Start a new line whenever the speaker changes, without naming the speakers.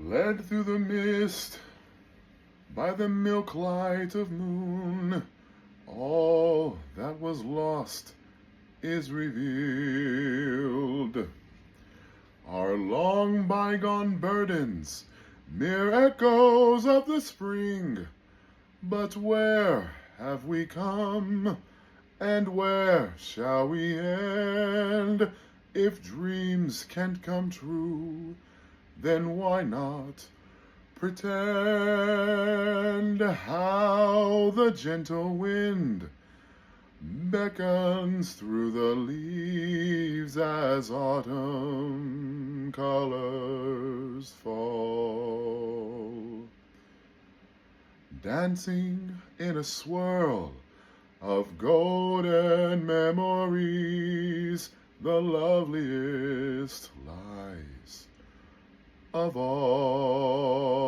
Led through the mist by the milk light of moon, all that was lost is revealed. Our long bygone burdens, mere echoes of the spring. But where have we come, and where shall we end? If dreams can't come true, then why not pretend? How the gentle wind beckons through the leaves as autumn colors fall, dancing in a swirl of golden memories, the loveliest lies of all.